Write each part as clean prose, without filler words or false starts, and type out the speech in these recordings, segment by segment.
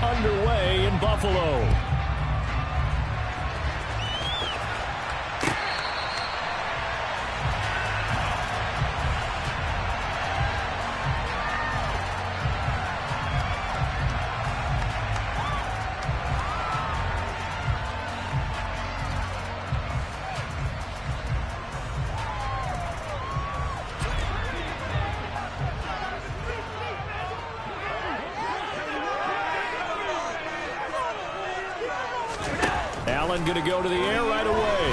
underway in Buffalo. Allen going to go to the air right away.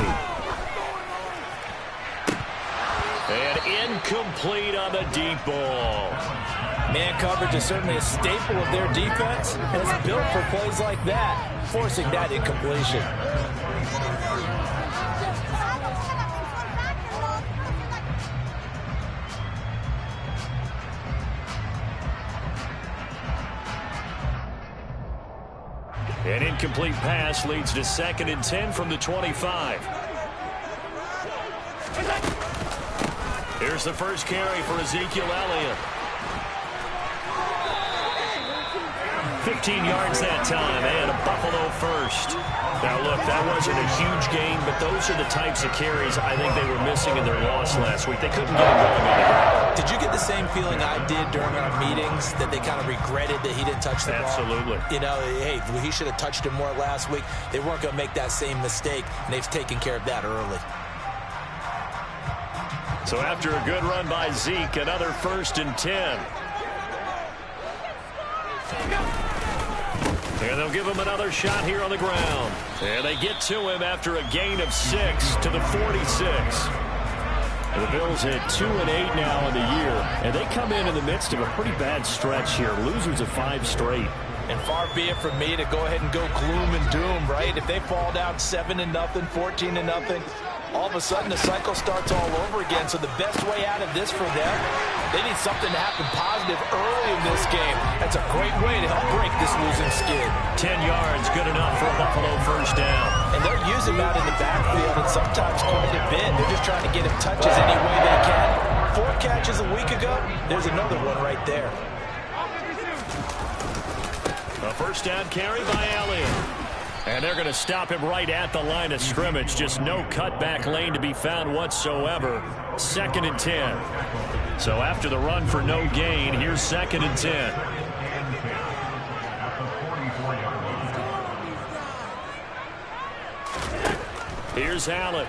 And incomplete on the deep ball. Man coverage is certainly a staple of their defense, and it's built for plays like that, forcing that incompletion. An incomplete pass leads to 2nd and 10 from the 25. Here's the first carry for Ezekiel Elliott. 15 yards that time, and a Buffalo first. Now, look, that wasn't a huge gain, but those are the types of carries I think they were missing in their loss last week. They couldn't get it going on the ground. Did you get the same feeling I did during our meetings, that they kind of regretted that he didn't touch the ball? Absolutely. You know, hey, he should have touched it more last week. They weren't going to make that same mistake, and they've taken care of that early. So after a good run by Zeke, another 1st and 10. And they'll give him another shot here on the ground. And they get to him after a gain of 6 to the 46. The Bills hit 2-8 now in the year, and they come in the midst of a pretty bad stretch here. Losers of 5 straight. And far be it from me to go ahead and go gloom and doom, right? If they fall down 7-0, 14-0, all of a sudden the cycle starts all over again. So the best way out of this for them, they need something to happen positive early in this game. That's a great way to help break this losing skid. 10 yards, good enough for a Buffalo first down. And they're using that in the backfield, and sometimes quite a bit. They're just trying to get him touches any way they can. 4 catches a week ago, there's another one right there. A first down carry by Elliott. And they're going to stop him right at the line of scrimmage. Just no cutback lane to be found whatsoever. 2nd and 10. So after the run for no gain, here's 2nd and 10. Here's Allen.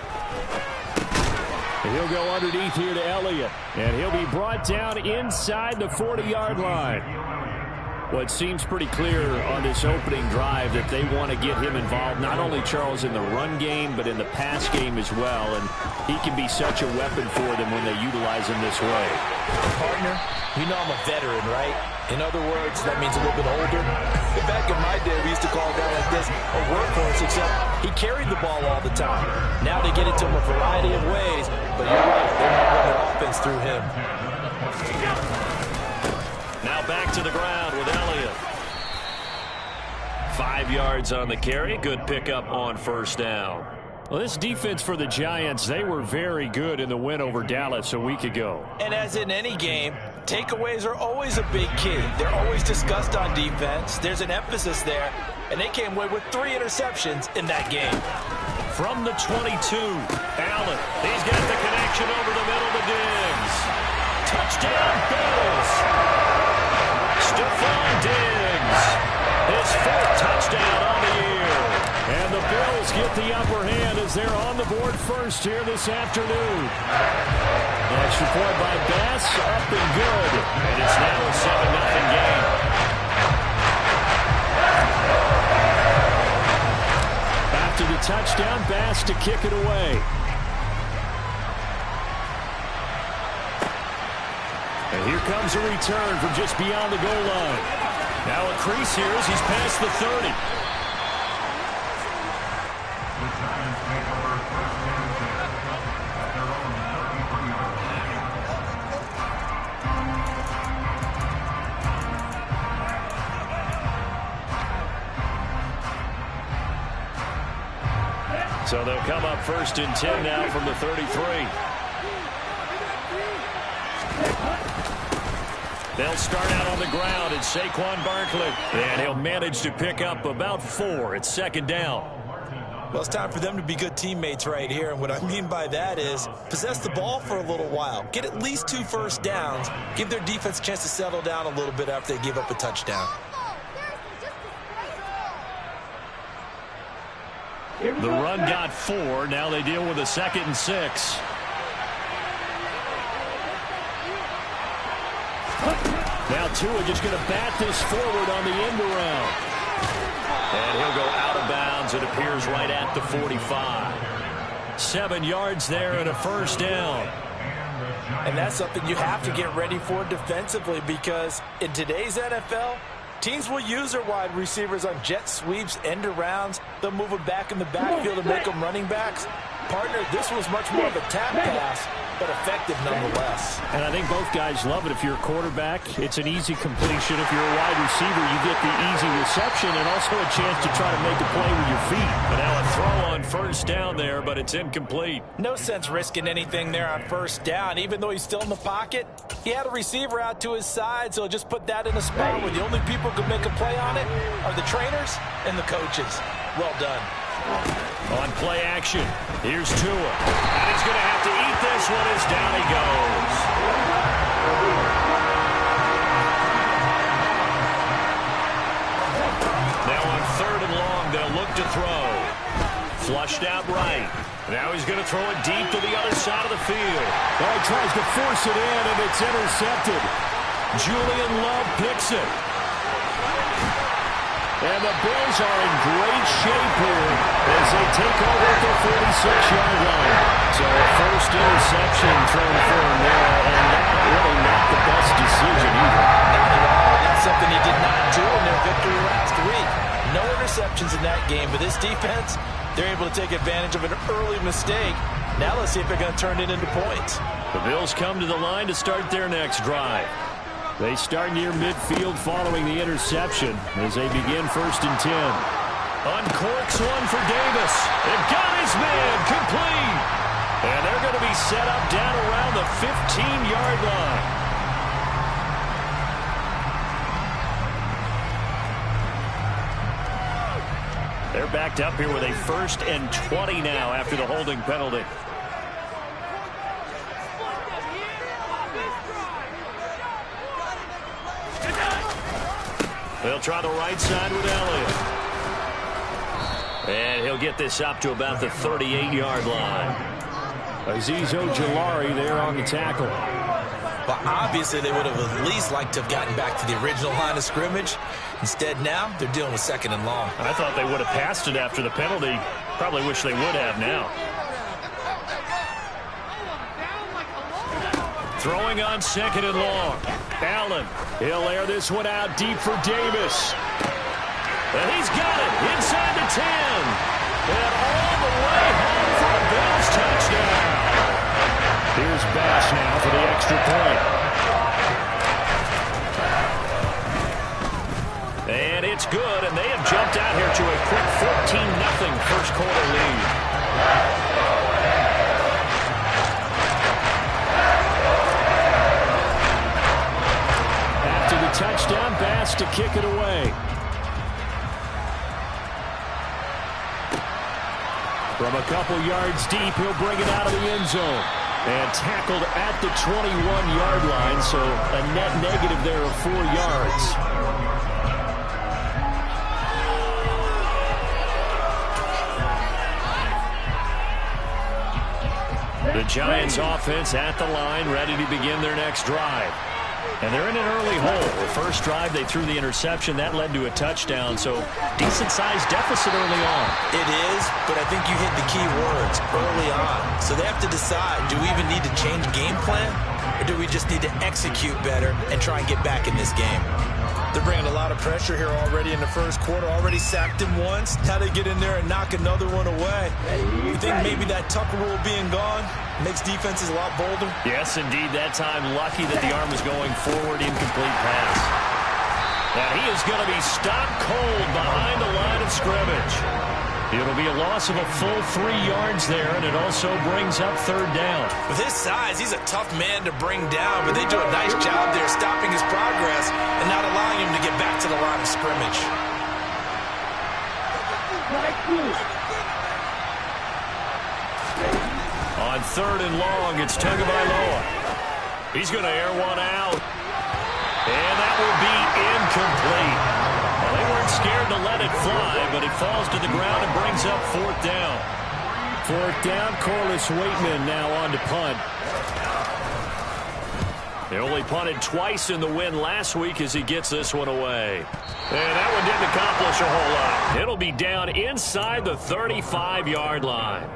He'll go underneath here to Elliott. And he'll be brought down inside the 40-yard line. Well, it seems pretty clear on this opening drive that they want to get him involved, not only, Charles, in the run game, but in the pass game as well. And he can be such a weapon for them when they utilize him this way. Partner, you know I'm a veteran, right? In other words, that means a little bit older. Back in my day, we used to call a guy like this a workhorse, except he carried the ball all the time. Now they get it to him a variety of ways, but you're right, they're not running their offense through him. Now back to the ground with Elliott. 5 yards on the carry. Good pickup on first down. Well, this defense for the Giants, they were very good in the win over Dallas a week ago. And as in any game, takeaways are always a big key. They're always discussed on defense. There's an emphasis there, and they came away with 3 interceptions in that game. From the 22, Allen. He's got the connection over the middle to Diggs. Touchdown, Bills. Stephon Diggs, his 4th touchdown on the year. And the Bills get the upper hand as they're on the board first here this afternoon. Extra point by Bass, up and good. And it's now a 7-0 game. After the touchdown, Bass to kick it away. And here comes a return from just beyond the goal line. Now a crease here as he's past the 30. So they'll come up 1st and 10 now from the 33. They'll start out on the ground. It's Saquon Barkley. And he'll manage to pick up about 4. It's second down. Well, it's time for them to be good teammates right here. And what I mean by that is possess the ball for a little while. Get at least 2 first downs. Give their defense a chance to settle down a little bit after they give up a touchdown. The run got 4. Now they deal with a 2nd and 6. Now Tua just going to bat this forward on the end around. And he'll go out of bounds. It appears right at the 45. 7 yards there and a first down. And that's something you have to get ready for defensively, because in today's NFL, teams will use their wide receivers on jet sweeps, end arounds. They'll move them back in the backfield and make them running backs. Partner, this was much more of a tap pass, but effective nonetheless. And I think both guys love it. If you're a quarterback, it's an easy completion. If you're a wide receiver, you get the easy reception and also a chance to try to make a play with your feet. And now a throw on first down there, but it's incomplete. No sense risking anything there on first down. Even though he's still in the pocket, he had a receiver out to his side, so just put that in a spot where the only people who can make a play on it are the trainers and the coaches. Well done. On play action, here's Tua. And he's going to have to eat this one as down he goes. Now on 3rd and long, they'll look to throw. Flushed out right. Now he's going to throw it deep to the other side of the field. Well, he tries to force it in, and it's intercepted. Julian Love picks it. And the Bills are in great shape here as they take over at the 46-yard line. So a first interception thrown for him there, and that really not the best decision either. Not at all. That's something he did not do in their victory last week. No interceptions in that game, but this defense, they're able to take advantage of an early mistake. Now let's see if they're going to turn it into points. The Bills come to the line to start their next drive. They start near midfield following the interception as they begin 1st and 10. Uncorks one for Davis. They've got his man complete. And they're going to be set up down around the 15-yard line. They're backed up here with a 1st and 20 now after the holding penalty. They'll try the right side with Elliott. And he'll get this up to about the 38-yard line. Azeez Ojulari there on the tackle. But obviously they would have at least liked to have gotten back to the original line of scrimmage. Instead now, they're dealing with 2nd and long. I thought they would have passed it after the penalty. Probably wish they would have now. Throwing on 2nd and long. Allen, he'll air this one out deep for Davis. And he's got it inside the 10. And all the way home for a Bills touchdown. Here's Bass now for the extra point. And it's good, and they have jumped out here to a quick 14-0 first quarter lead. Touchdown, Bass to kick it away. From a couple yards deep, he'll bring it out of the end zone. And tackled at the 21-yard line, so a net negative there of 4 yards. The Giants offense at the line, ready to begin their next drive. And they're in an early hole. The first drive, they threw the interception. That led to a touchdown, so decent-sized deficit early on. It is, but I think you hit the key words, early on. So they have to decide, do we even need to change game plan, or do we just need to execute better and try and get back in this game? They're bringing a lot of pressure here already in the first quarter. Already sacked him once. Now they get in there and knock another one away. You think maybe that Tucker rule being gone makes defenses a lot bolder? Yes, indeed. That time, lucky that the arm was going forward. Incomplete pass. Now he is going to be stopped cold behind the line of scrimmage. It'll be a loss of a full 3 yards there, and it also brings up third down. With his size, he's a tough man to bring down, but they do a nice job there stopping his progress and not allowing him to get back to the line of scrimmage. On third and long, it's Tagovailoa. He's going to air one out. And that will be incomplete. Well, they weren't scared to let it fly, but it falls to the ground and brings up fourth down. Fourth down, Corliss Waitman now on to punt. They only punted twice in the win last week as he gets this one away. And that one didn't accomplish a whole lot. It'll be down inside the 35-yard line.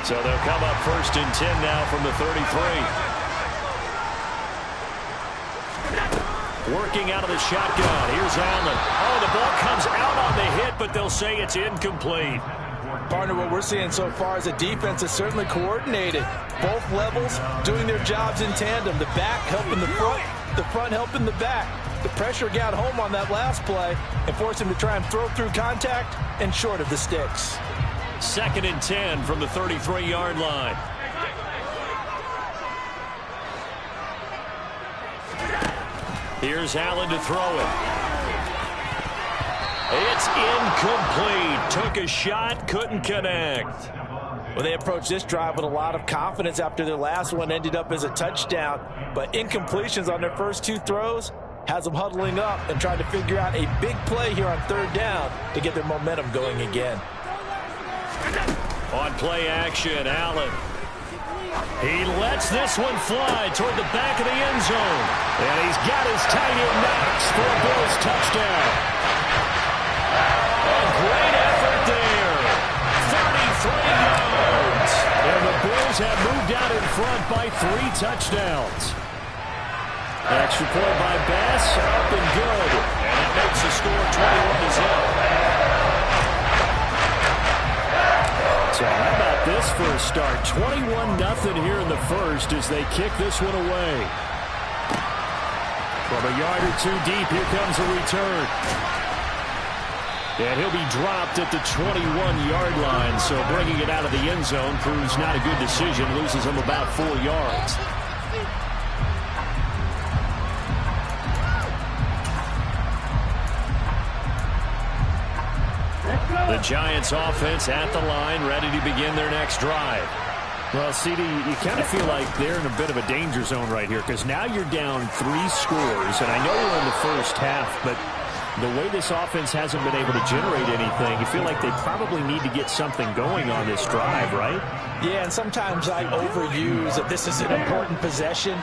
So they'll come up first and 10 now from the 33. Working out of the shotgun. Here's Allen. Oh, the ball comes out on the hit, but they'll say it's incomplete. Partner, what we're seeing so far is a defense is certainly coordinated. Both levels doing their jobs in tandem. The back helping the front helping the back. The pressure got home on that last play and forced him to try and throw through contact and short of the sticks. Second and 10 from the 33-yard line. Here's Allen to throw it. It's incomplete. Took a shot, couldn't connect. Well, they approached this drive with a lot of confidence after their last one ended up as a touchdown. But incompletions on their first 2 throws has them huddling up and trying to figure out a big play here on third down to get their momentum going again. On play action, Allen. He lets this one fly toward the back of the end zone. And he's got his tight end Knox for a Bills touchdown. A great effort there. 33 yards. And the Bills have moved out in front by 3 touchdowns. Extra point by Bass, up and good. And that makes the score 21-0. So how about this for a start? 21-0 here in the first as they kick this one away. From a yard or 2 deep, here comes a return. And he'll be dropped at the 21-yard line, so bringing it out of the end zone proves not a good decision. Loses him about 4 yards. The Giants offense at the line, ready to begin their next drive. Well, CD, you kind of feel like they're in a bit of a danger zone right here because now you're down 3 scores, and I know we're in the first half, but the way this offense hasn't been able to generate anything, you feel like they probably need to get something going on this drive, right? Yeah, and sometimes I overuse that this is an important possession.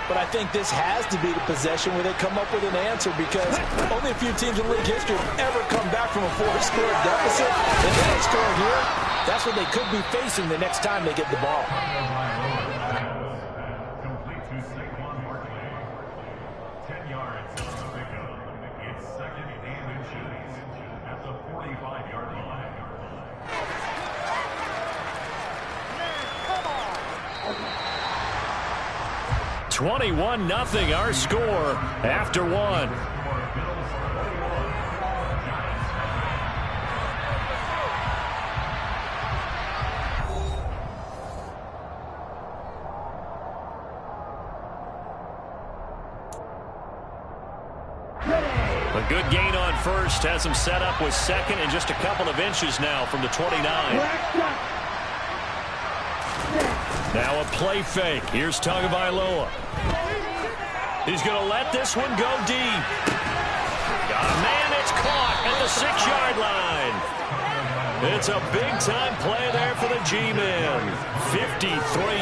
But I think this has to be the possession where they come up with an answer because only a few teams in league history have ever come back from a 4-score deficit. If they don't score here, that's what they could be facing the next time they get the ball. Complete to Saquon Barkley. 10 yards on the pickup. It's second and inches at the 45-yard line. 21-0 our score after 1. A good gain on first has him set up with second and just a couple of inches now from the 29. Now a play fake. Here's Tagovailoa. He's going to let this one go deep. Man, it's caught at the 6-yard line. It's a big-time play there for the G-men. 53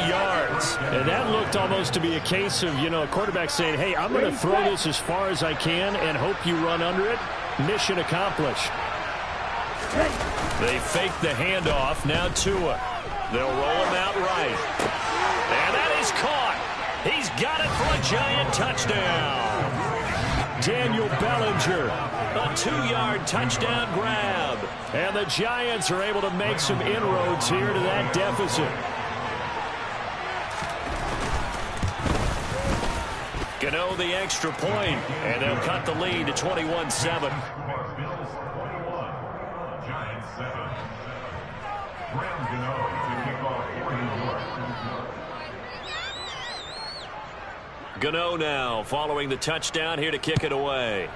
yards. And that looked almost to be a case of, a quarterback saying, hey, I'm going to throw this as far as I can and hope you run under it. Mission accomplished. They fake the handoff. Now Tua. They'll roll him out right. And that is caught. He's got it for a giant touchdown. Daniel Bellinger, a 2-yard touchdown grab. And the Giants are able to make some inroads here to that deficit. Gano the extra point, and they'll cut the lead to 21-7. Bills 21, Giants 7. Graham Gano to kick off for New York. Gano now following the touchdown here to kick it away.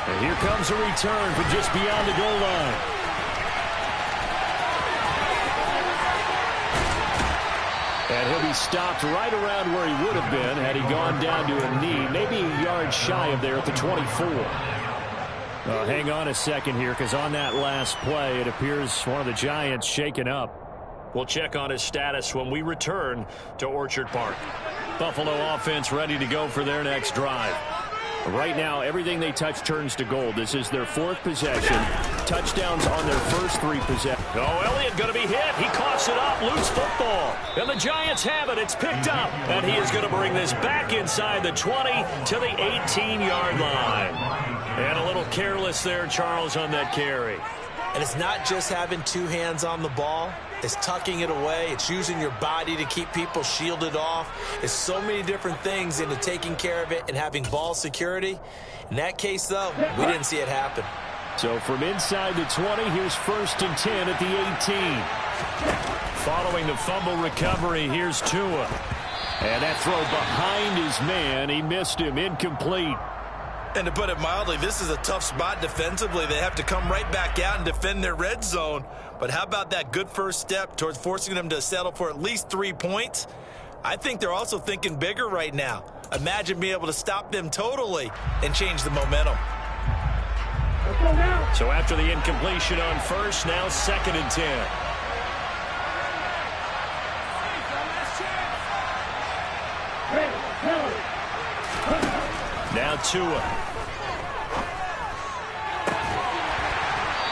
And here comes a return from just beyond the goal line. And he'll be stopped right around where he would have been had he gone down to a knee, maybe a yard shy of there at the 24. Hang on a second here, because on that last play, it appears one of the Giants shaken up. We'll check on his status when we return to Orchard Park. Buffalo offense ready to go for their next drive. Right now, everything they touch turns to gold. This is their fourth possession. Touchdowns on their first three possessions. Oh, Elliott going to be hit. He coughs it up. Loose football. And the Giants have it. It's picked up. And he is going to bring this back inside the 20 to the 18-yard line. And a little careless there, Charles, on that carry. And it's not just having two hands on the ball. It's tucking it away. It's using your body to keep people shielded off. It's so many different things into taking care of it and having ball security. In that case, though, we didn't see it happen. So from inside the 20, here's 1st and 10 at the 18. Following the fumble recovery, here's Tua. And that throw behind his man. He missed him. Incomplete. And to put it mildly, this is a tough spot defensively. They have to come right back out and defend their red zone. But how about that good first step towards forcing them to settle for at least 3 points? I think they're also thinking bigger right now. Imagine being able to stop them totally and change the momentum. So after the incompletion on first, now 2nd and 10. Now Tua.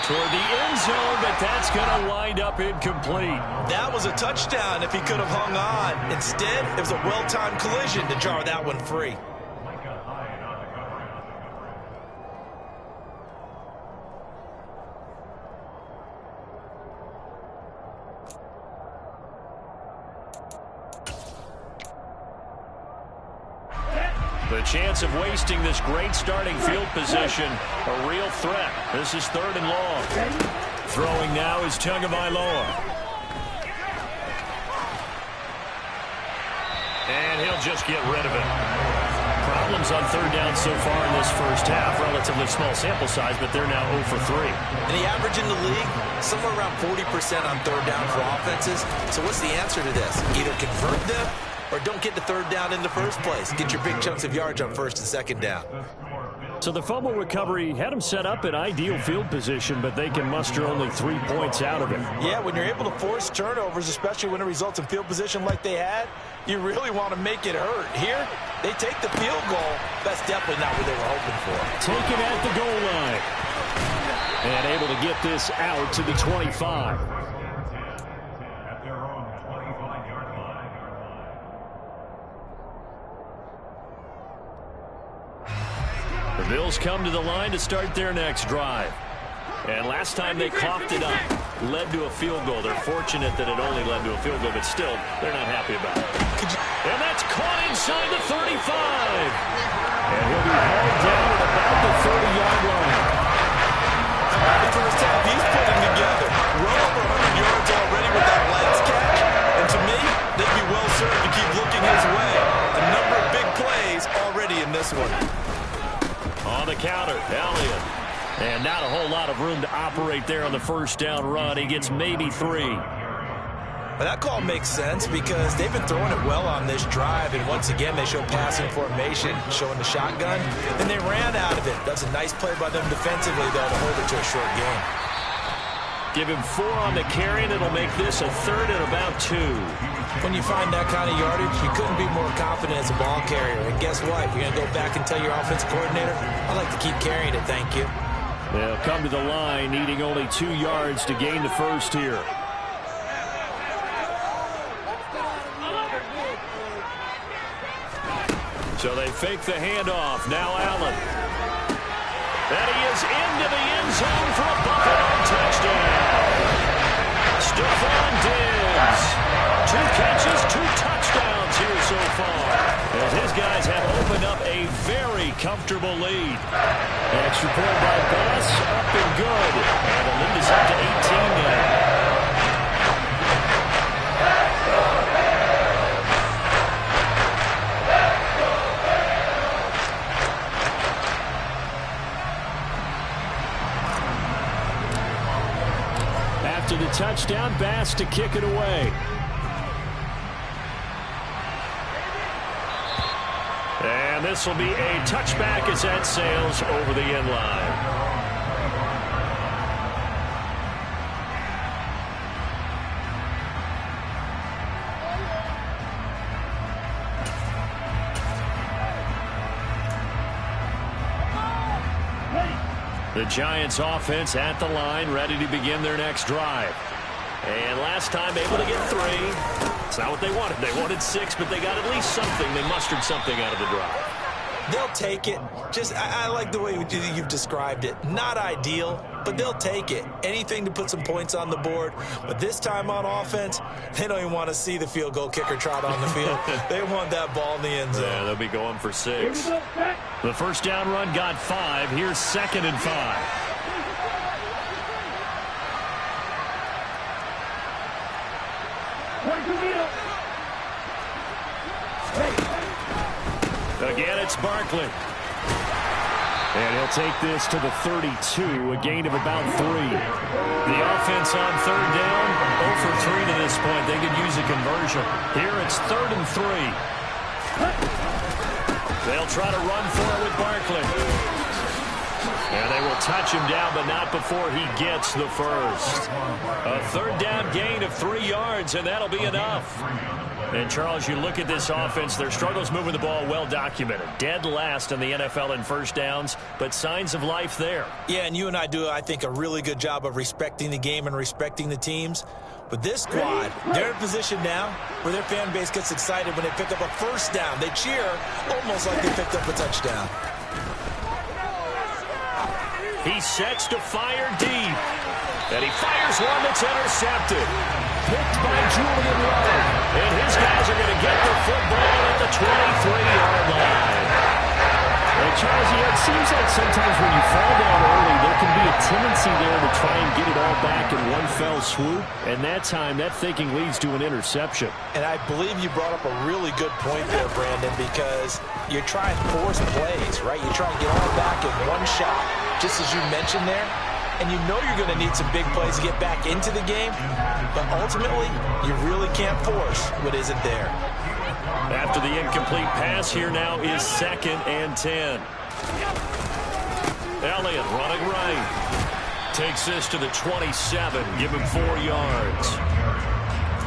Toward the end zone, but that's going to wind up incomplete. That was a touchdown if he could have hung on. Instead, it was a well-timed collision to jar that one free. The chance of wasting this great starting field position, a real threat. This is 3rd and long. Throwing now is Tagovailoa. And he'll just get rid of it. Problems on 3rd down so far in this first half. Relatively small sample size, but they're now 0 for 3. And the average in the league, somewhere around 40% on 3rd down for offenses. So what's the answer to this? Either convert them or don't get the 3rd down in the first place. Get your big chunks of yards on 1st and 2nd down. So the fumble recovery had them set up in ideal field position, but they can muster only 3 points out of it. Yeah, when you're able to force turnovers, especially when it results in field position like they had, you really want to make it hurt. Here, they take the field goal. That's definitely not what they were hoping for. Taken at the goal line. And able to get this out to the 25. At their own 25-yard line. The Bills come to the line to start their next drive. And last time they coughed it up, led to a field goal. They're fortunate that it only led to a field goal, but still, they're not happy about it. And that's caught inside the 35. And he'll be hauled down at about the 30-yard line. The first half he's putting together. Well over 100 yards already with that last catch. And to me, they'd be well served to keep looking his way. A number of big plays already in this one. On the counter, Elliott. And not a whole lot of room to operate there on the first down run. He gets maybe 3. Well, that call makes sense because they've been throwing it well on this drive. And once again, they show passing formation, showing the shotgun. And they ran out of it. That's a nice play by them defensively, though, to hold it to a short game. Give him 4 on the carry, and it'll make this a 3rd and about 2. When you find that kind of yardage, you couldn't be more confident as a ball carrier. And guess what? You're going to go back and tell your offensive coordinator, I'd like to keep carrying it, thank you. They'll come to the line, needing only 2 yards to gain the first here. So they fake the handoff. Now Allen. And he is into the end zone for a Buffalo touchdown. Stephon Diggs. 2 catches, 2 touchdowns. very comfortable lead. Extra point by Bass, up and good. And the lead is up to 18 now. After the touchdown, Bass to kick it away. And this will be a touchback as that sails over the end line. The Giants offense at the line, ready to begin their next drive. And last time able to get 3. It's not what they wanted. They wanted 6, but they got at least something. They mustered something out of the drive. They'll take it. I like the way you've described it. Not ideal, but they'll take it. Anything to put some points on the board. But this time on offense, they don't even want to see the field goal kicker trot on the field. They want that ball in the end zone. Yeah, they'll be going for 6. The first down run got 5. Here's 2nd and 5. Again, it's Barkley. And he'll take this to the 32, a gain of about 3. The offense on 3rd down, 0 for 3 to this point. They could use a conversion. Here it's 3rd and 3. They'll try to run for it with Barkley. And they will touch him down, but not before he gets the first. A 3rd down gain of 3 yards, and that'll be enough. And, Charles, you look at this offense, their struggles moving the ball well documented. Dead last in the NFL in first downs, but signs of life there. Yeah, and you and I do, I think, a really good job of respecting the game and respecting the teams. But this squad, they're in a position now where their fan base gets excited when they pick up a first down. They cheer almost like they picked up a touchdown. He sets to fire deep. And he fires one that's intercepted. Picked by Julian Love. And his guys are going to get the football at the 23-yard line. And Charles, it seems like sometimes when you fall down early, there can be a tendency there to try and get it all back in one fell swoop. And that time, that thinking leads to an interception. And I believe you brought up a really good point there, Brandon, because you're trying to force plays, right? You try and get all back in one shot, just as you mentioned there. And you know you're going to need some big plays to get back into the game. But ultimately, you really can't force what isn't there. After the incomplete pass, here now is 2nd and 10. Elliott running right. Takes this to the 27. Give him 4 yards.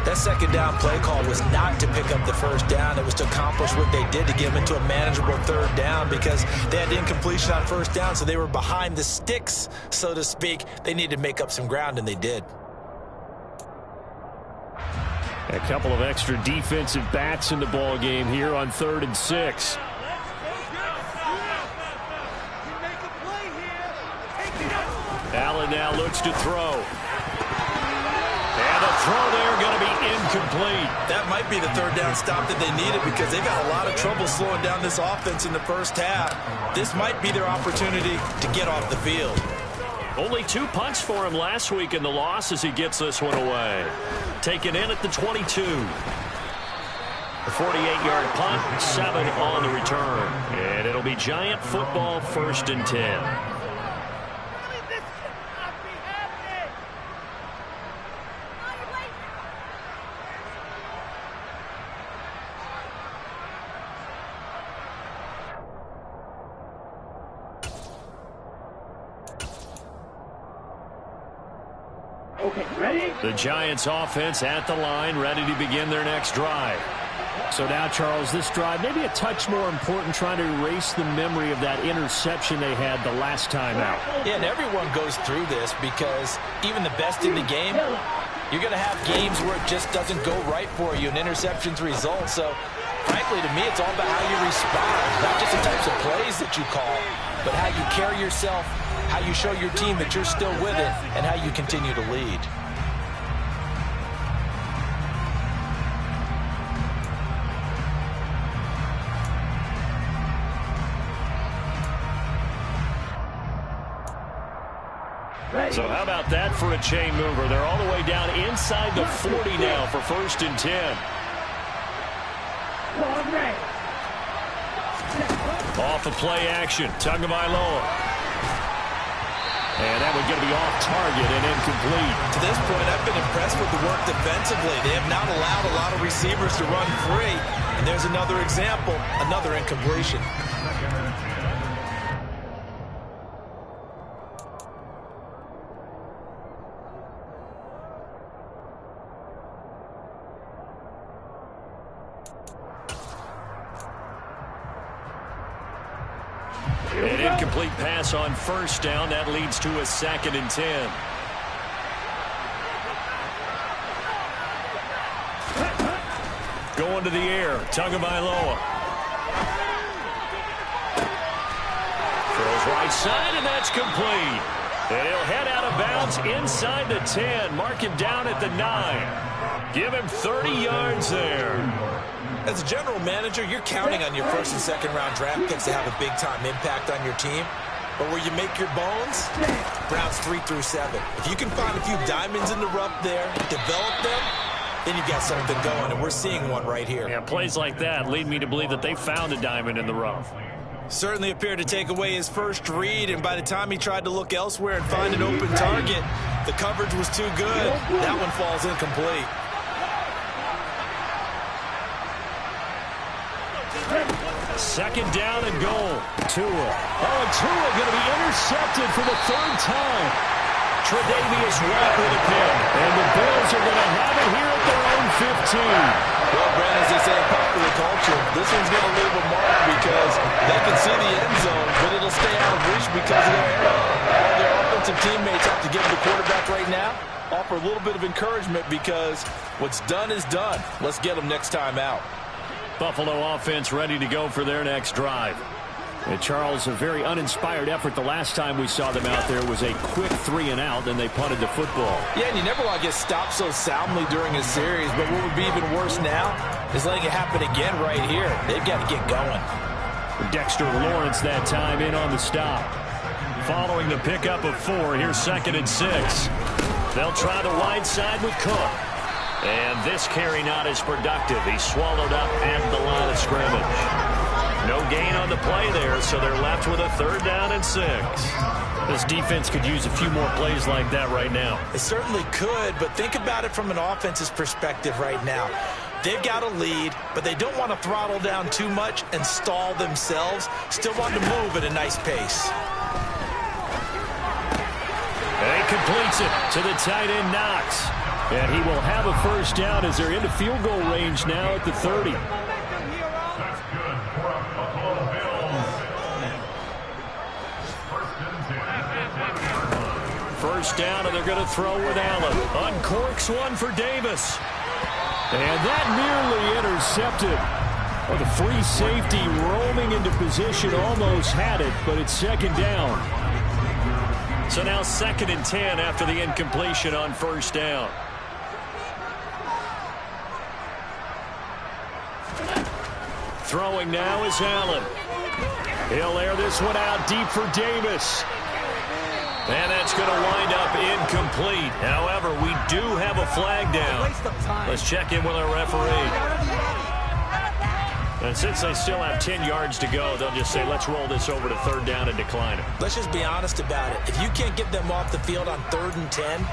That 2nd down play call was not to pick up the first down. It was to accomplish what they did to get them into a manageable 3rd down because they had incompletion on first down, so they were behind the sticks, so to speak. They needed to make up some ground, and they did. A couple of extra defensive backs in the ball game here on 3rd and 6. Allen now looks to throw. And the throw there going to be incomplete. That might be the 3rd down stop that they needed because they've got a lot of trouble slowing down this offense in the first half. This might be their opportunity to get off the field. Only 2 punts for him last week in the loss as he gets this one away. Taken in at the 22. A 48-yard punt, 7 on the return. And it'll be Giant football 1st and 10. The Giants offense at the line, ready to begin their next drive. So now, Charles, this drive maybe a touch more important, trying to erase the memory of that interception they had the last time out. Yeah, and everyone goes through this because even the best in the game, you're going to have games where it just doesn't go right for you and interceptions result. So, frankly, to me, it's all about how you respond, not just the types of plays that you call, but how you carry yourself, how you show your team that you're still with it, and how you continue to lead. So how about that for a chain mover? They're all the way down inside the 40 now for 1st and 10. Off of play action, Tagovailoa. And that one's going to be off target and incomplete. To this point, I've been impressed with the work defensively. They have not allowed a lot of receivers to run free. And there's another example, another incompletion. An incomplete pass on 1st down. That leads to a 2nd and 10. Going to the air, Tagovailoa. Throws right side, and that's complete. And he'll head out of bounds inside the 10. Mark him down at the 9. Give him 30 yards there. As a general manager, you're counting on your 1st and 2nd round draft picks to have a big-time impact on your team. But where you make your bones, rounds 3 through 7. If you can find a few diamonds in the rough there, develop them, then you've got something going, and we're seeing one right here. Yeah, plays like that lead me to believe that they found a diamond in the rough. Certainly appeared to take away his first read, and by the time he tried to look elsewhere and find an open target, the coverage was too good. That one falls incomplete. Second down and goal. Tua. Oh, and Tua going to be intercepted for the 3rd time. Tre'Davious White with a pick. And the Bills are going to have it here at their own 15. Well, Brad, as they say in popular culture, this one's going to leave a mark because they can see the end zone, but it'll stay out of reach because of their error. All their offensive teammates have to give the quarterback right now, offer a little bit of encouragement because what's done is done. Let's get them next time out. Buffalo offense ready to go for their next drive. And Charles, a very uninspired effort. The last time we saw them out there was a quick 3 and out, and they punted the football. Yeah, and you never want to get stopped so soundly during a series, but what would be even worse now is letting it happen again right here. They've got to get going. Dexter Lawrence that time in on the stop. Following the pickup of 4, here's 2nd and 6. They'll try the wide side with Cook. And this carry not as productive. He's swallowed up at the line of scrimmage. No gain on the play there, so they're left with a 3rd down and 6. This defense could use a few more plays like that right now. It certainly could, but think about it from an offense's perspective right now. They've got a lead, but they don't want to throttle down too much and stall themselves. Still want to move at a nice pace. And he completes it to the tight end, Knox. And he will have a 1st down as they're into field goal range now at the 30. That's good for a Buffalo Bills. 1st down, and they're going to throw with Allen. Uncorks one for Davis. And that nearly intercepted. Oh, the free safety roaming into position almost had it, but it's 2nd down. So now 2nd and 10 after the incompletion on 1st down. Throwing now is Allen. He'll air this one out deep for Davis. And that's going to wind up incomplete. However, we do have a flag down. Let's check in with our referee. And since they still have 10 yards to go, they'll just say, let's roll this over to 3rd down and decline it. Let's just be honest about it. If you can't get them off the field on 3rd and 10,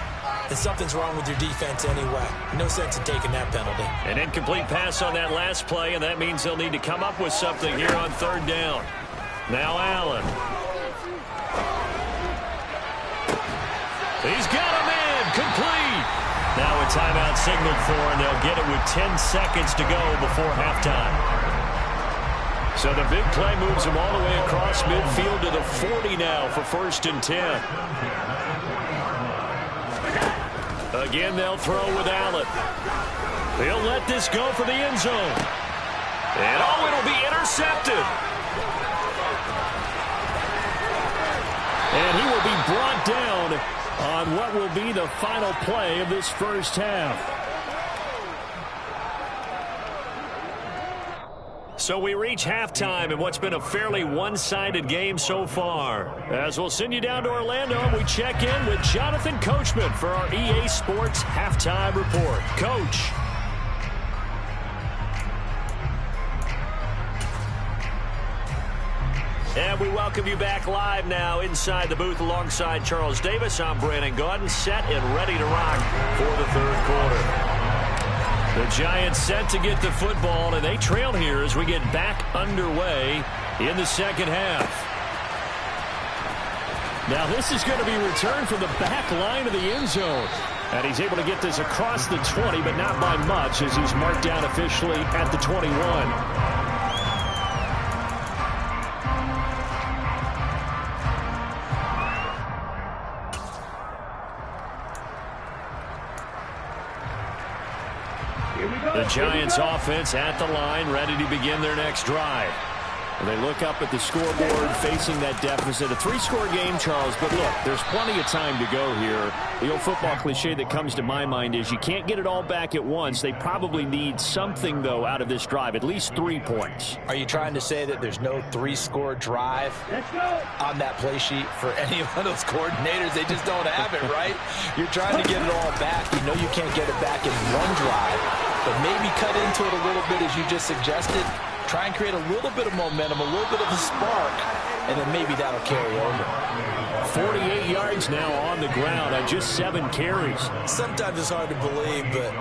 then something's wrong with your defense anyway. No sense in taking that penalty. An incomplete pass on that last play, and that means they'll need to come up with something here on 3rd down. Now Allen. He's got a man, complete. Now a timeout signaled for, and they'll get it with 10 seconds to go before halftime. So the big play moves him all the way across midfield to the 40 now for 1st and 10. Again, they'll throw with Allen. He'll let this go for the end zone. And oh, it'll be intercepted. And he will be brought down on what will be the final play of this 1st half. So we reach halftime in what's been a fairly one-sided game so far. As we'll send you down to Orlando, and we check in with Jonathan Coachman for our EA Sports Halftime Report. Coach. And we welcome you back live now inside the booth alongside Charles Davis. I'm Brandon Gaudin, set and ready to rock for the third quarter. The Giants set to get the football, and they trail here as we get back underway in the second half. Now this is going to be returned from the back line of the end zone. And he's able to get this across the 20, but not by much as he's marked down officially at the 21. The Giants offense at the line, ready to begin their next drive. And they look up at the scoreboard facing that deficit. A three-score game, Charles, but look, there's plenty of time to go here. The old football cliche that comes to my mind is you can't get it all back at once. They probably need something, though, out of this drive, at least 3 points. Are you trying to say that there's no three-score drive on that play sheet for any one of those coordinators? They just don't have it, right? You're trying to get it all back. You know you can't get it back in one drive, but maybe cut into it a little bit as you just suggested. Try and create a little bit of momentum, a little bit of a spark, and then maybe that'll carry over. 48 yards now on the ground on just 7 carries. Sometimes it's hard to believe, but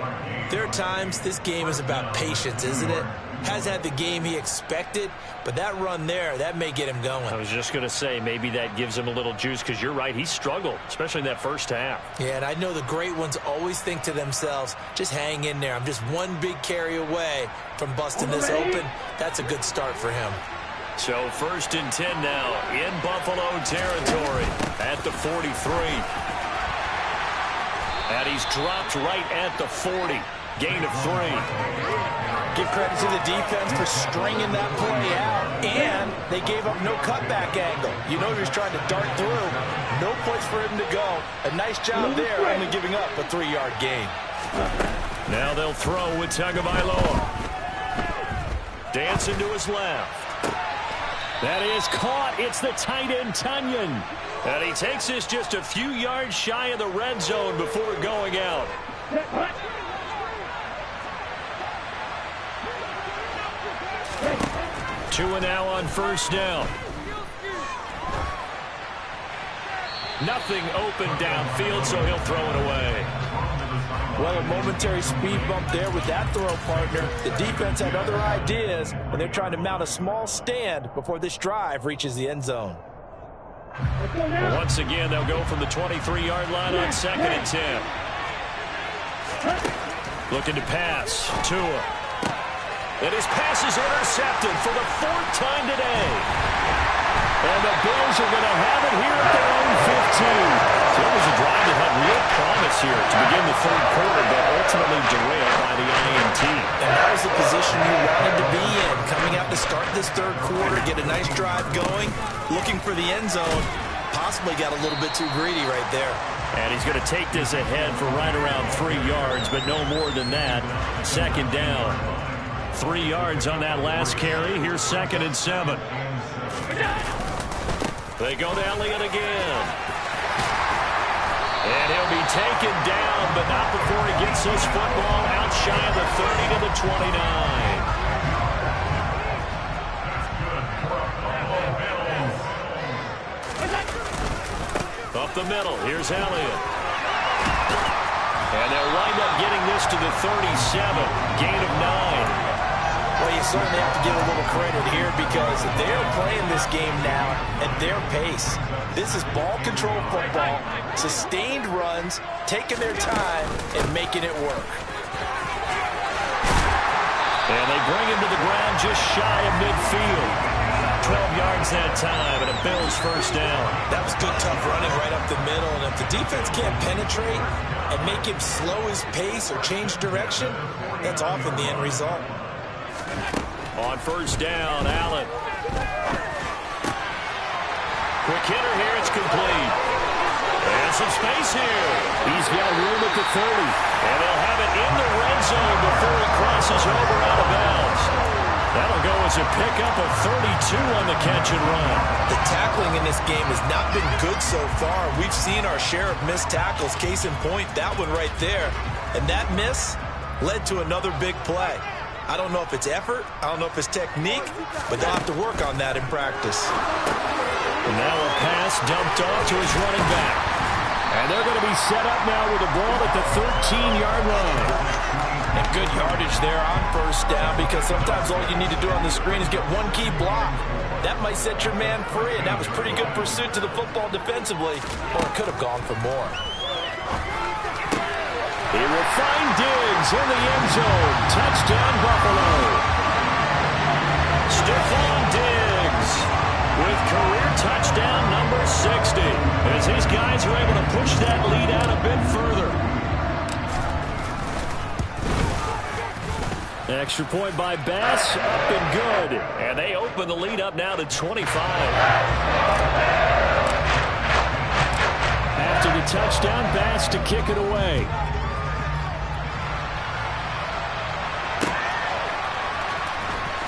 there are times this game is about patience, isn't it? Has had the game he expected, but that run there, that may get him going. I was just going to say, maybe that gives him a little juice, because you're right, he struggled, especially in that first half. Yeah, and I know the great ones always think to themselves, just hang in there. I'm just one big carry away from busting this open. That's a good start for him. So 1st and 10 now in Buffalo territory at the 43. And he's dropped right at the 40. Gain of 3. Give credit to the defense for stringing that play out, and they gave up no cutback angle. You know he was trying to dart through. No place for him to go. A nice job there, only giving up a 3-yard gain. Now they'll throw with Tagovailoa. Dancing to his left. That is caught. It's the tight end, Tunyon. And he takes this just a few yards shy of the red zone before going out. Tua now on 1st down. Nothing open downfield, so he'll throw it away. Well, a momentary speed bump there with that throw partner. The defense had other ideas, and they're trying to mount a small stand before this drive reaches the end zone. Once again, they'll go from the 23-yard line on 2nd and 10. Looking to pass. Tua. And his pass is intercepted for the 4th time today. And the Bills are going to have it here at their own 15. So it was a drive that had real promise here to begin the third quarter, but ultimately derailed by the INT. And that was the position you wanted to be in. Coming out to start this third quarter, get a nice drive going, looking for the end zone. Possibly got a little bit too greedy right there. And he's going to take this ahead for right around 3 yards, but no more than that. 2nd down. 3 yards on that last carry. Here's 2nd and 7. They go to Elliott again. And he'll be taken down, but not before he gets this football out shy of the 30 to the 29. Up the middle, here's Elliott. And they'll wind up getting this to the 37. Gain of 9. Well, you certainly have to give a little credit here because they're playing this game now at their pace. This is ball control football, sustained runs, taking their time, and making it work. And they bring him to the ground just shy of midfield. 12 yards that time, and a Bills 1st down. That was good, tough running right up the middle, and if the defense can't penetrate and make him slow his pace or change direction, that's often the end result. On 1st down, Allen. Quick hitter here, it's complete. And some space here. He's got room at the 30. And they'll have it in the red zone before he crosses over out of bounds. That'll go as a pickup of 32 on the catch and run. The tackling in this game has not been good so far. We've seen our share of missed tackles. Case in point, that one right there. And that miss led to another big play. I don't know if it's effort, I don't know if it's technique, but they'll have to work on that in practice. And now a pass dumped off to his running back. And they're going to be set up now with the ball at the 13-yard line. And good yardage there on first down, because sometimes all you need to do on the screen is get one key block. That might set your man free, and that was pretty good pursuit to the football defensively, or it could have gone for more. He will find Diggs in the end zone. Touchdown, Buffalo. Stephon Diggs with career touchdown number 60, as these guys are able to push that lead out a bit further. Extra point by Bass, up and good. And they open the lead up now to 25. After the touchdown, Bass to kick it away.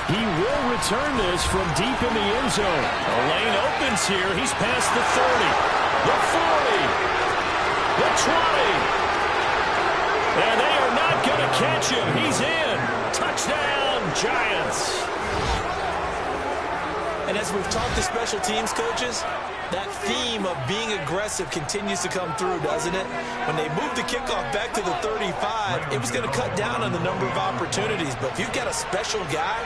He will return this from deep in the end zone. A lane opens here. He's past the 30, the 40, the 20. And they are not going to catch him. He's in. Touchdown, Giants. And as we've talked to special teams coaches, that theme of being aggressive continues to come through, doesn't it? When they moved the kickoff back to the 35, it was going to cut down on the number of opportunities. But if you've got a special guy,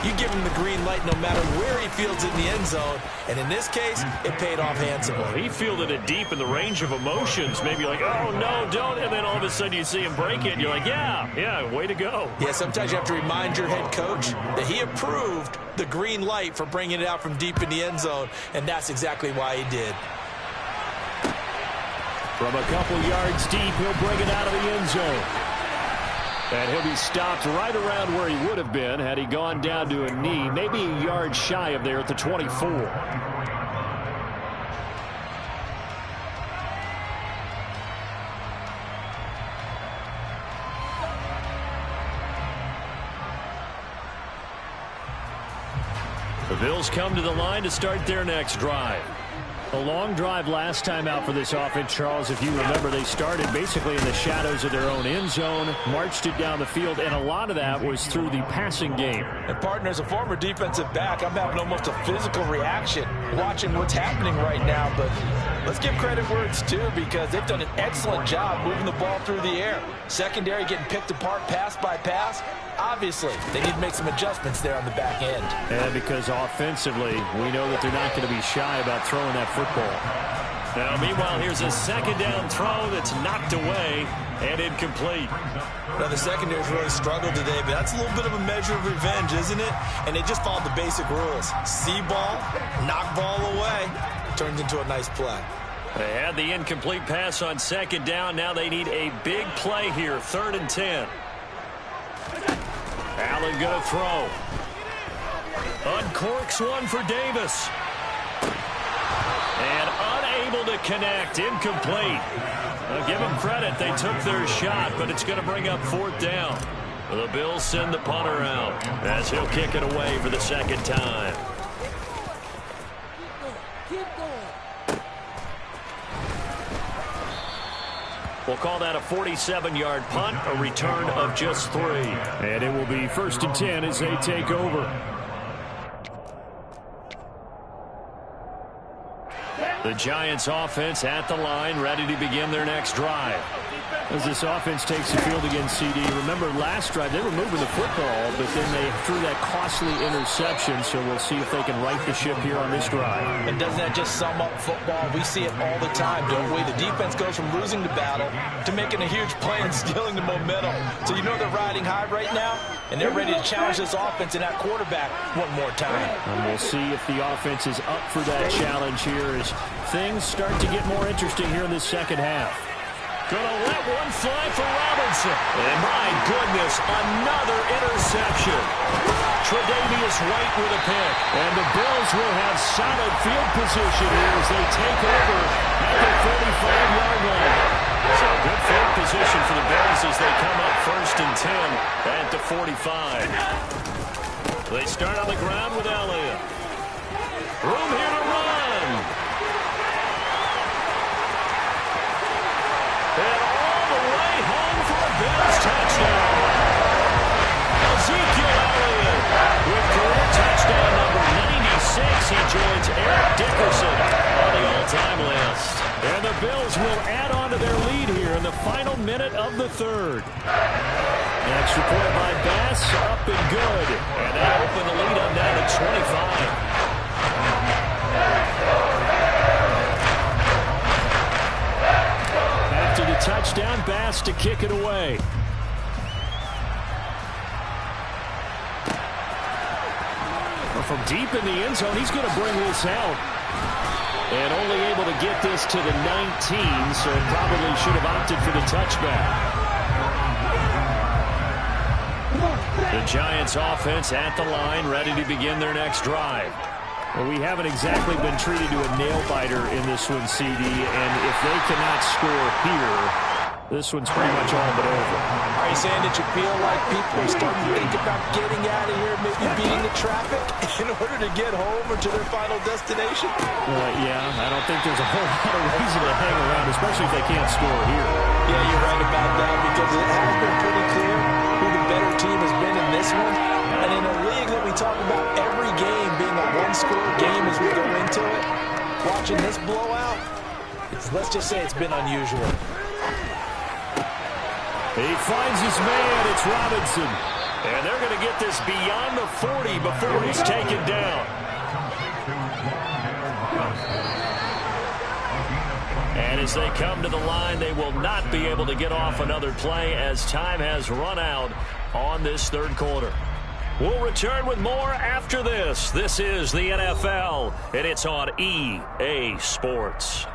you give him the green light no matter where he fields in the end zone. And in this case, it paid off handsomely. He fielded it deep in the range of emotions. Maybe like, oh, no, don't. And then all of a sudden you see him break it. And you're like, yeah, way to go. Yeah, sometimes you have to remind your head coach that he approved the green light for bringing it out from deep in the end zone. And that's exactly why he did. From a couple yards deep, he'll bring it out of the end zone. And he'll be stopped right around where he would have been had he gone down to a knee, maybe a yard shy of there at the 24. The Bills come to the line to start their next drive. A long drive last time out for this offense, Charles. If you remember, they started basically in the shadows of their own end zone, marched it down the field, and a lot of that was through the passing game. And, partner, as a former defensive back, I'm having almost a physical reaction watching what's happening right now. But let's give credit where it's due, because they've done an excellent job moving the ball through the air. Secondary getting picked apart pass by pass. Obviously, they need to make some adjustments there on the back end. And because offensively, we know that they're not going to be shy about throwing that football. Now, meanwhile, here's a second down throw that's knocked away and incomplete. Now, the secondary's really struggled today, but that's a little bit of a measure of revenge, isn't it? And they just followed the basic rules. See ball, knock ball away, turns into a nice play. They had the incomplete pass on second down. Now they need a big play here, 3rd and 10. Allen going to throw. Uncorks one for Davis. And unable to connect. Incomplete. I'll give them credit. They took their shot, but it's going to bring up 4th down. The Bills send the punter out as he'll kick it away for the second time. We'll call that a 47-yard punt, a return of just 3. And it will be 1st and 10 as they take over. The Giants offense at the line, ready to begin their next drive. As this offense takes the field against CD, remember last drive they were moving the football, but then they threw that costly interception, so we'll see if they can right the ship here on this drive. And doesn't that just sum up football? We see it all the time, don't we? The defense goes from losing the battle to making a huge play and stealing the momentum. So you know they're riding high right now, and they're ready to challenge this offense and that quarterback one more time. And we'll see if the offense is up for that challenge here as things start to get more interesting here in this second half. Gonna let one fly for Robinson. And my goodness, another interception. Tre'Davious White with a pick. And the Bills will have solid field position here as they take over at the 45-yard line. So good field position for the Bills as they come up 1st and 10 at the 45. They start on the ground with Elliott. Room here to run. And all the way home for a Bills touchdown. Ezekiel Elliott with career touchdown number 96. He joins Eric Dickerson on the all-time list. And the Bills will add on to their lead here in the final minute of the third. An extra point by Bass, up and good. And that opened the lead up now to 25. After the touchdown, Bass to kick it away. From deep in the end zone, he's going to bring this out. And only able to get this to the 19, so probably should have opted for the touchback. The Giants offense at the line, ready to begin their next drive. Well, we haven't exactly been treated to a nail-biter in this one, CD, and if they cannot score here, this one's pretty much all but over. Are you saying that you feel like people are starting to think about getting out of here, maybe beating the traffic in order to get home or to their final destination? Yeah, I don't think there's a whole lot of reason to hang around, especially if they can't score here. Yeah, you're right about that, because it has been pretty clear who the better team has been in this one. And in a league that we talk about every game being a one-score game as we go into it, watching this blowout, let's just say it's been unusual. He finds his man. It's Robinson. And they're going to get this beyond the 40 before he's taken down. And as they come to the line, they will not be able to get off another play as time has run out on this third quarter. We'll return with more after this. This is the NFL, and it's on EA Sports.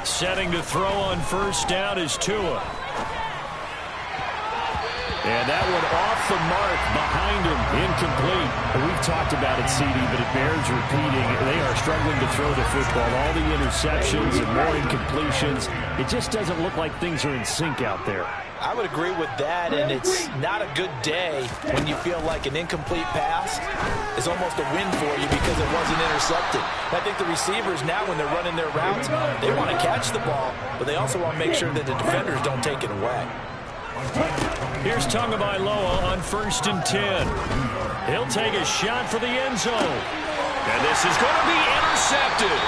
Setting to throw on first down is Tua. And that one off the mark behind him, incomplete. We've talked about it, CD, but it bears repeating. They are struggling to throw the football. All the interceptions and more incompletions. It just doesn't look like things are in sync out there. I would agree with that, and it's not a good day when you feel like an incomplete pass is almost a win for you because it wasn't intercepted. I think the receivers now, when they're running their routes, they want to catch the ball, but they also want to make sure that the defenders don't take it away. Here's Tagovailoa on 1st and 10. He'll take a shot for the end zone. And this is going to be intercepted.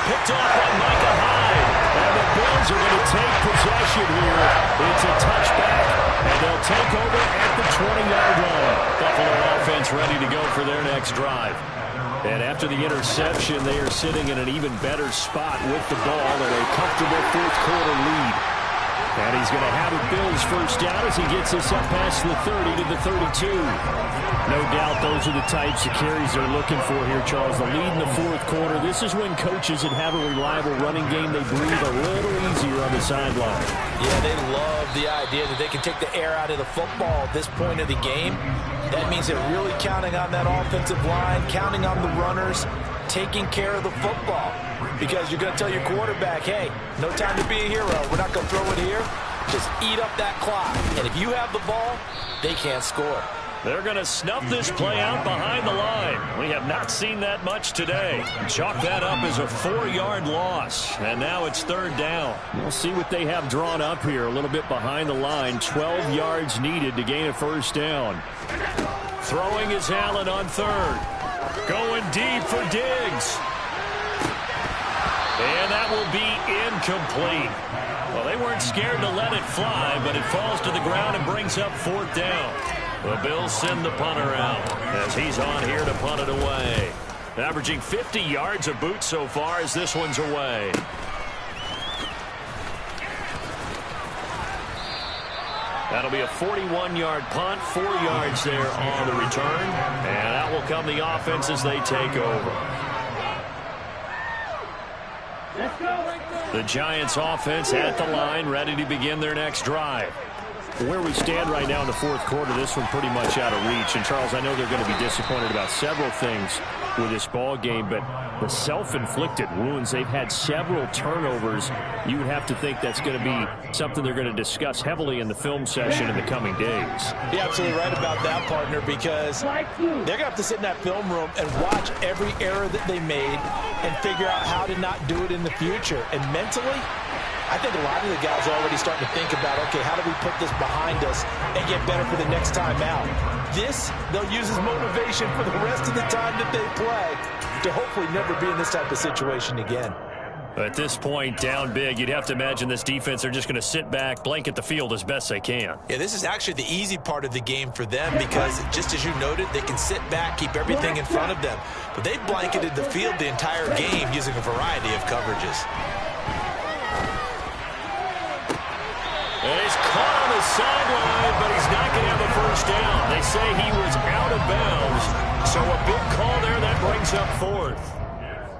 Picked off by Micah Hyde. And the Bills are going to take possession here. It's a touchback, and they'll take over at the 20-yard line. Buffalo offense ready to go for their next drive. And after the interception, they are sitting in an even better spot with the ball and a comfortable fourth-quarter lead. And he's going to have a Bills first down as he gets us up past the 30 to the 32. No doubt those are the types of carries they're looking for here, Charles. The lead in the fourth quarter. This is when coaches that have a reliable running game, they breathe a little easier on the sideline. Yeah, they love the idea that they can take the air out of the football at this point of the game. That means they're really counting on that offensive line, counting on the runners, taking care of the football. Because you're going to tell your quarterback, hey, no time to be a hero. We're not going to throw it here. Just eat up that clock. And if you have the ball, they can't score. They're going to snuff this play out behind the line. We have not seen that much today. Chalk that up as a 4-yard loss. And now it's third down. We'll see what they have drawn up here. A little bit behind the line. 12 yards needed to gain a first down. Throwing is Allen on third. Going deep for Diggs. And that will be incomplete. Well, they weren't scared to let it fly, but it falls to the ground and brings up fourth down. The Bills send the punter out as he's on here to punt it away. Averaging 50 yards a boot so far as this one's away. That'll be a 41-yard punt, 4 yards there on the return. And that will come the offense as they take over. The Giants offense at the line, ready to begin their next drive. where we stand right now in the fourth quarter, this one pretty much out of reach. And, Charles, I know they're going to be disappointed about several things with this ball game, but the self-inflicted wounds, they've had several turnovers. You would have to think that's going to be something they're going to discuss heavily in the film session in the coming days. You're absolutely right about that, partner, because they're going to have to sit in that film room and watch every error that they made and figure out how to not do it in the future. And mentally, I think a lot of the guys are already starting to think about, okay, how do we put this behind us and get better for the next time out? This, they'll use as motivation for the rest of the time that they play to hopefully never be in this type of situation again. At this point, down big, you'd have to imagine this defense are just going to sit back, blanket the field as best they can. Yeah, this is actually the easy part of the game for them because, just as you noted, they can sit back, keep everything in front of them. But they've blanketed the field the entire game using a variety of coverages. And he's caught on the sideline, but he's not going to have a first down. They say he was out of bounds, so a big call there that brings up fourth.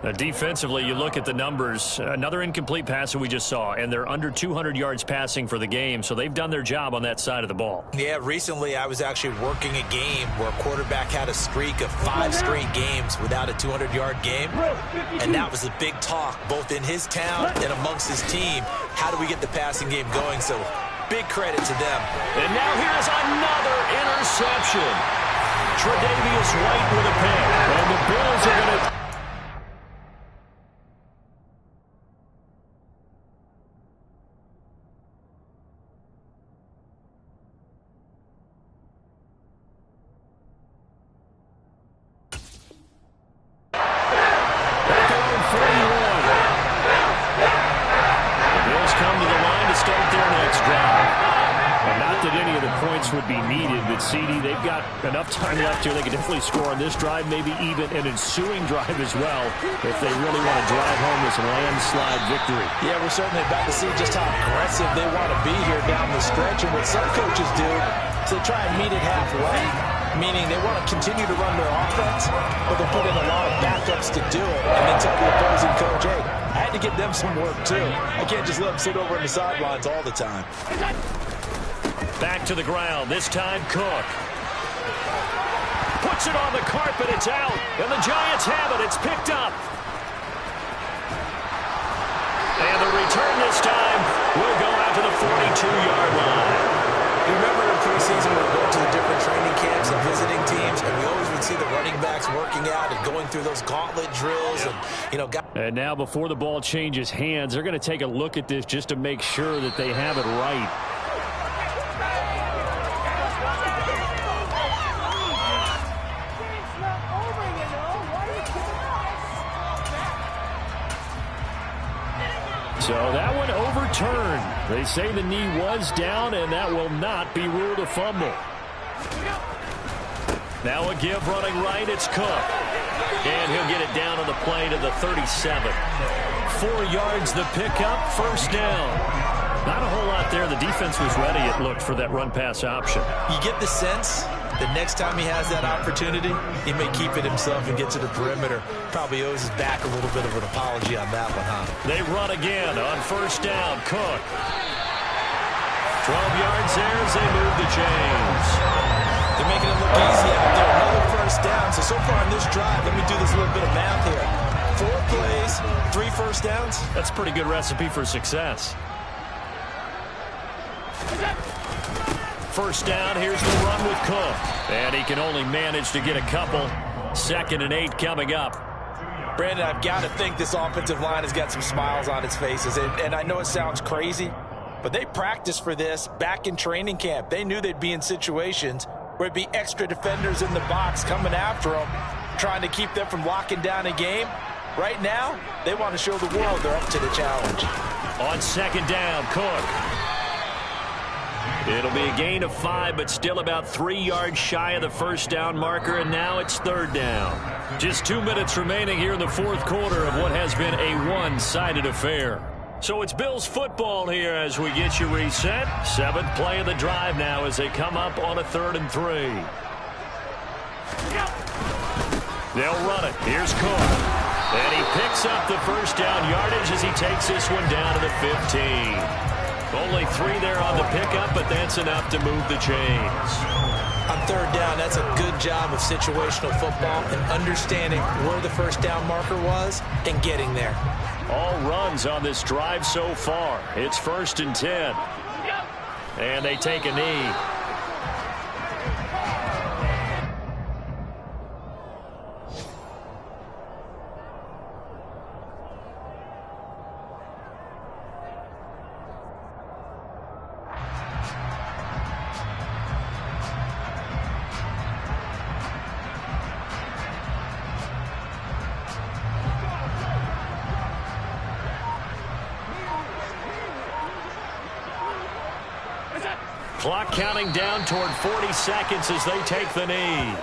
Now, defensively, you look at the numbers. Another incomplete pass that we just saw, and they're under 200 yards passing for the game, so they've done their job on that side of the ball. Yeah, recently I was actually working a game where a quarterback had a streak of 5 straight games without a 200-yard game, and that was the big talk, both in his town and amongst his team. How do we get the passing game going? So big credit to them. And now here's another interception. Tre'Davious White with a pick, and the Bills are going to... would be needed, but CD, they've got enough time left here. They can definitely score on this drive, maybe even an ensuing drive as well, if they really want to drive home this landslide victory. Yeah, we're certainly about to see just how aggressive they want to be here down the stretch, and what some coaches do is they try and meet it halfway, meaning they want to continue to run their offense, but they'll put in a lot of backups to do it, and then tell the opposing coach, hey, I had to give them some work too. I can't just let them sit over on the sidelines all the time. Back to the ground, this time Cook. Puts it on the carpet, it's out, and the Giants have it, it's picked up. And the return this time will go out to the 42-yard line. You remember in preseason we would go to the different training camps and visiting teams, and we always would see the running backs working out and going through those gauntlet drills. And now before the ball changes hands, they're going to take a look at this just to make sure that they have it right. So that one overturned. They say the knee was down, and that will not be ruled a fumble. Now a give running right, it's Cook. And he'll get it down on the play to the 37. 4 yards the pickup, first down. Not a whole lot there. The defense was ready, it looked, for that run-pass option. You get the sense the next time he has that opportunity, he may keep it himself and get to the perimeter. Probably owes his back a little bit of an apology on that one, huh? They run again on first down. Cook. 12 yards there as they move the chains. They're making it look easy out there. Another first down. So far on this drive, let me do this little bit of math here. 4 plays, 3 first downs. That's a pretty good recipe for success. First down, here's the run with Cook. And he can only manage to get a couple. 2nd and 8 coming up. Brandon, I've got to think this offensive line has got some smiles on its faces. And I know it sounds crazy, but they practiced for this back in training camp. They knew they'd be in situations where it'd be extra defenders in the box coming after them, trying to keep them from locking down a game. Right now, they want to show the world they're up to the challenge. On 2nd down, Cook. It'll be a gain of 5, but still about 3 yards shy of the first down marker, and now it's 3rd down. Just 2 minutes remaining here in the fourth quarter of what has been a one-sided affair. So it's Bills football here as we get you reset. 7th play of the drive now as they come up on a 3rd and 3. They'll run it. Here's Cook. And he picks up the first down yardage as he takes this one down to the 15. Only 3 there on the pickup, but that's enough to move the chains. On third down, that's a good job of situational football and understanding where the first down marker was and getting there. All runs on this drive so far. It's 1st and 10. And they take a knee. Clock counting down toward 40 seconds as they take the knee.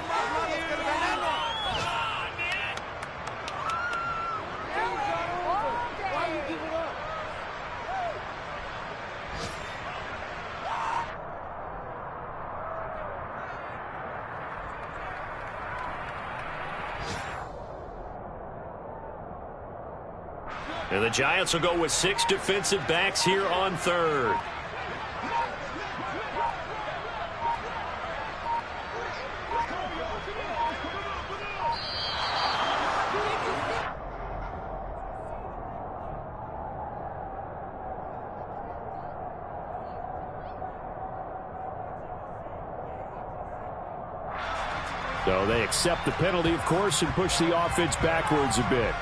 And the Giants will go with 6 defensive backs here on third. So they accept the penalty, of course, and push the offense backwards a bit.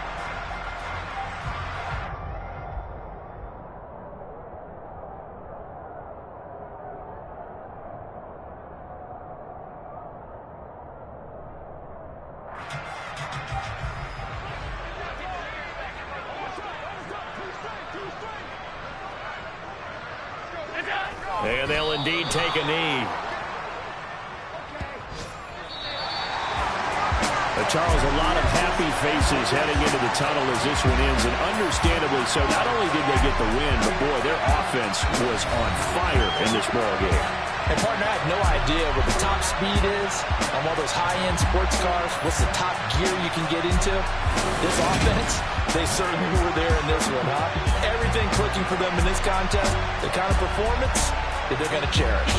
And they'll indeed take a knee. Charles, a lot of happy faces heading into the tunnel as this one ends, and understandably so. Not only did they get the win, but boy, their offense was on fire in this ball game. And partner, I have no idea what the top speed is on all those high-end sports cars. What's the top gear you can get into? This offense, they certainly were there in this one, huh? Everything clicking for them in this contest, the kind of performance that they're going to cherish.